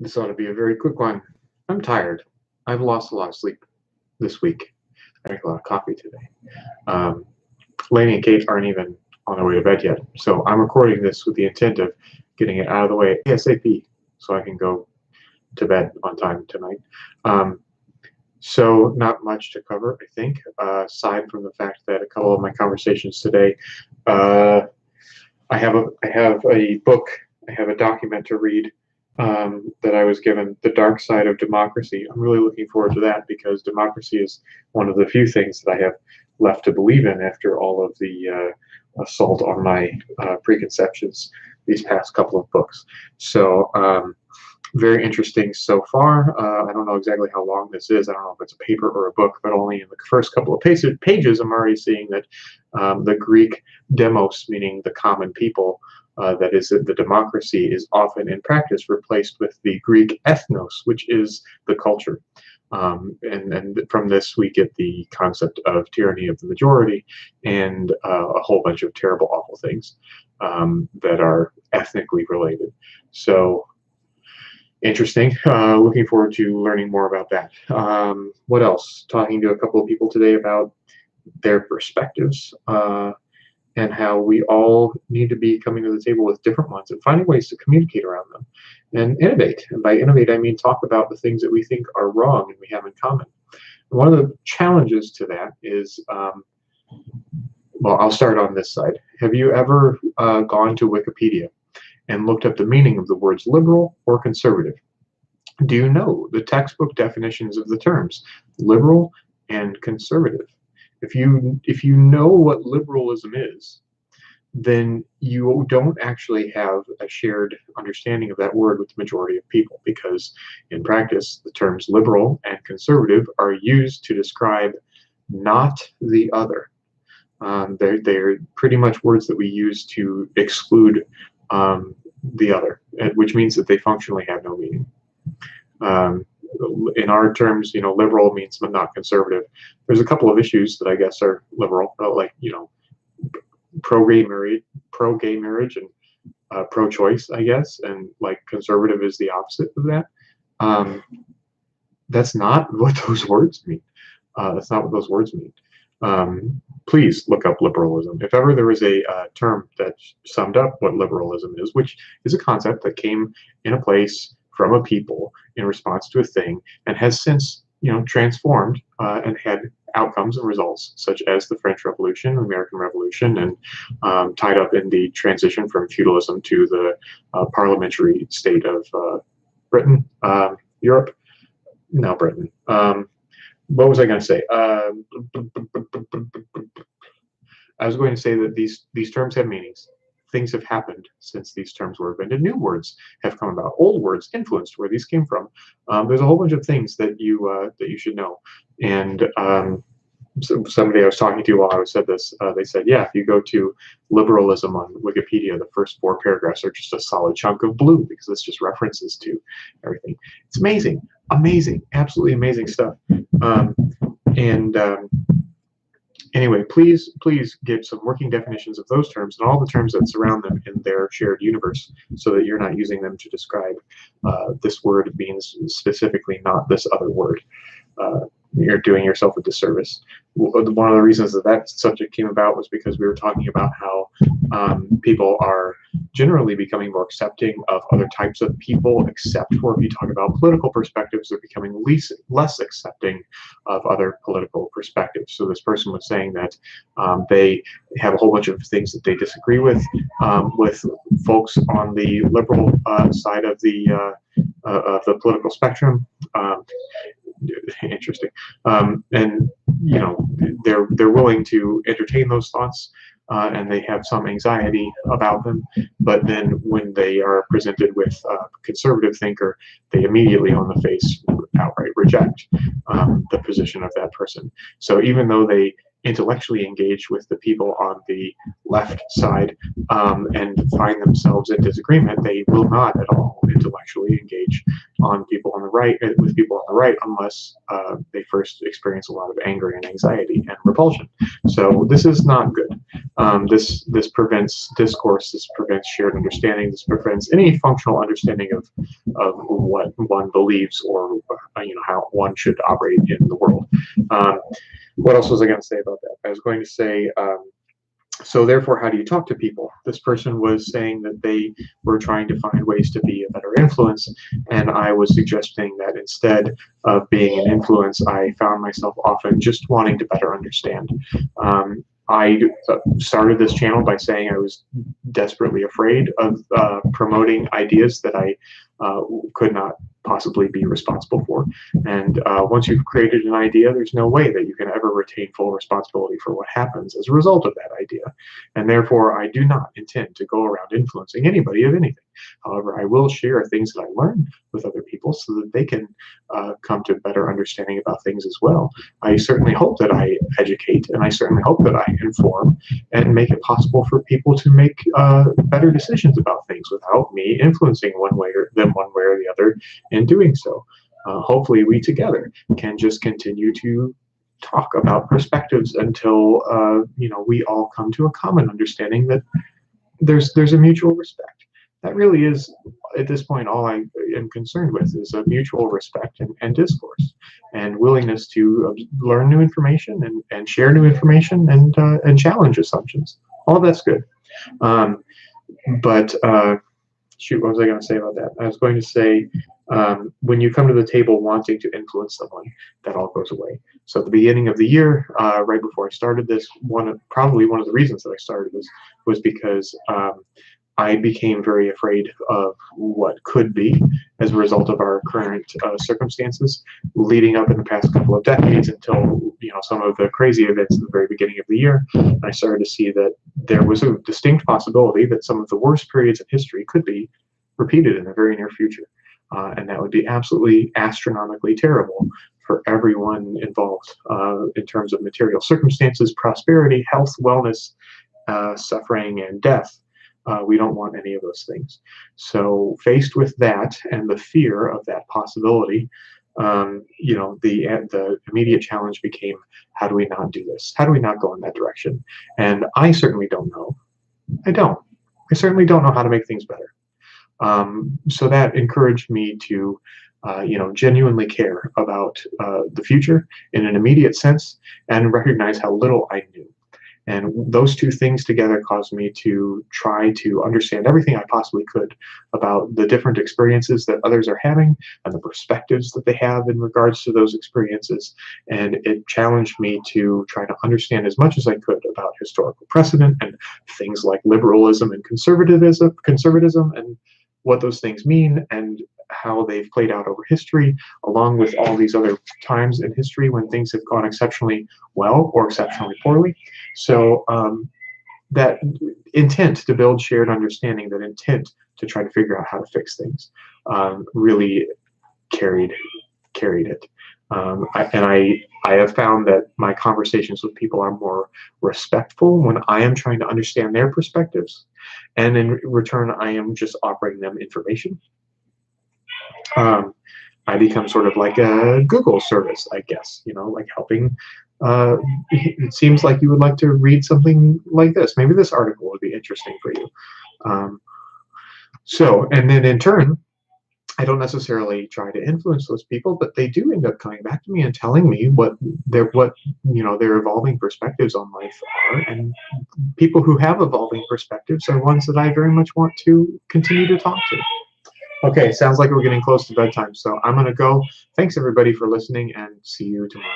This ought to be a very quick one. I'm tired. I've lost a lot of sleep this week. I drank a lot of coffee today. Um, Lainey and Kate aren't even on their way to bed yet, so I'm recording this with the intent of getting it out of the way ASAP so I can go to bed on time tonight. Um, so not much to cover, I think, aside from the fact that a couple of my conversations today, I have a book, I have a document to read that I was given, The Dark Side of Democracy. I'm really looking forward to that because democracy is one of the few things that I have left to believe in after all of the assault on my preconceptions these past couple of books. So very interesting so far. I don't know exactly how long this is. I don't know if it's a paper or a book, but only in the first couple of pages I'm already seeing that the Greek demos, meaning the common people, that is the democracy, is often in practice replaced with the Greek ethnos, which is the culture. And from this we get the concept of tyranny of the majority and a whole bunch of terrible, awful things that are ethnically related. So interesting. Looking forward to learning more about that. What else? Talking to a couple of people today about their perspectives and how we all need to be coming to the table with different ones and finding ways to communicate around them and innovate. And by innovate, I mean talk about the things that we think are wrong and we have in common. And one of the challenges to that is, well, I'll start on this side. Have you ever gone to Wikipedia and looked up the meaning of the words liberal or conservative? Do you know the textbook definitions of the terms liberal and conservative? If you know what liberalism is, then you don't actually have a shared understanding of that word with the majority of people, because in practice the terms liberal and conservative are used to describe not the other. They're pretty much words that we use to exclude the other, which means that they functionally have no meaning. In our terms, liberal means not conservative. There's a couple of issues that I guess are liberal, like pro-gay marriage and pro-choice, I guess, and like conservative is the opposite of that. That's not what those words mean. That's not what those words mean. Please look up liberalism. If ever there was a term that summed up what liberalism is, which is a concept that came in a place from a people in response to a thing and has since transformed and had outcomes and results such as the French Revolution, the American Revolution, and tied up in the transition from feudalism to the parliamentary state of Britain, Europe, now Britain. What was I going to say? I was going to say that these terms have meanings. Things have happened since these terms were invented. New words have come about. Old words influenced where these came from. There's a whole bunch of things that you should know. And so somebody I was talking to while I said this, they said, yeah, if you go to liberalism on Wikipedia, the first 4 paragraphs are just a solid chunk of blue because it's just references to everything. It's amazing, absolutely amazing stuff. Anyway, please get some working definitions of those terms and all the terms that surround them in their shared universe so that you're not using them to describe this word means specifically not this other word. You're doing yourself a disservice. One of the reasons that subject came about was because we were talking about how people are generally becoming more accepting of other types of people, except for if you talk about political perspectives, they're becoming less accepting of other political perspectives. So this person was saying that they have a whole bunch of things that they disagree with folks on the liberal side of the political spectrum. Interesting. And they're willing to entertain those thoughts and they have some anxiety about them, but then when they are presented with a conservative thinker, they immediately on the face outright reject the position of that person. So even though they intellectually engage with the people on the left side and find themselves in disagreement, they will not at all intellectually engage on people on the right with people on the right unless they first experience a lot of anger and anxiety and repulsion. So this is not good. This prevents discourse. This prevents shared understanding. This prevents any functional understanding of what one believes or how one should operate in the world. What else was I going to say about that? I was going to say, so therefore, how do you talk to people? This person was saying that they were trying to find ways to be a better influence, and I was suggesting that instead of being an influence, I found myself often just wanting to better understand. I started this channel by saying I was desperately afraid of promoting ideas that I could not possibly be responsible for. And once you've created an idea, there's no way that you can ever retain full responsibility for what happens as a result of that idea. And therefore, I do not intend to go around influencing anybody of anything. However, I will share things that I learn with other people so that they can come to better understanding about things as well. I certainly hope that I educate, and I certainly hope that I inform and make it possible for people to make better decisions about things without me influencing one way or the other in doing so. Hopefully we together can just continue to talk about perspectives until we all come to a common understanding that there's a mutual respect. That really is, at this point, all I am concerned with is a mutual respect and discourse and willingness to learn new information and share new information and challenge assumptions. All of that's good. But shoot, what was I going to say about that? I was going to say, when you come to the table wanting to influence someone, that all goes away. So at the beginning of the year, right before I started this, probably one of the reasons that I started this was because I became very afraid of what could be as a result of our current circumstances leading up in the past couple of decades until some of the crazy events at the very beginning of the year. I started to see that there was a distinct possibility that some of the worst periods in history could be repeated in the very near future. And that would be absolutely astronomically terrible for everyone involved in terms of material circumstances, prosperity, health, wellness, suffering, and death. We don't want any of those things. So faced with that and the fear of that possibility, the immediate challenge became, how do we not do this? How do we not go in that direction? And I certainly don't know. I certainly don't know how to make things better. So that encouraged me to, genuinely care about the future in an immediate sense and recognize how little I knew. And those two things together caused me to try to understand everything I possibly could about the different experiences that others are having and the perspectives that they have in regards to those experiences. And it challenged me to try to understand as much as I could about historical precedent and things like liberalism and conservatism and what those things mean and how they've played out over history, along with all these other times in history when things have gone exceptionally well or exceptionally poorly. So that intent to build shared understanding, that intent to try to figure out how to fix things, really carried it. I have found that my conversations with people are more respectful when I am trying to understand their perspectives, and in return, I am just offering them information. I become sort of like a Google service, I guess, like helping. It seems like you would like to read something like this. Maybe this article would be interesting for you. And then in turn, I don't necessarily try to influence those people, but they do end up coming back to me and telling me what their evolving perspectives on life are. And people who have evolving perspectives are ones that I very much want to continue to talk to. Okay, sounds like we're getting close to bedtime, so I'm going to go. Thanks, everybody, for listening, and see you tomorrow.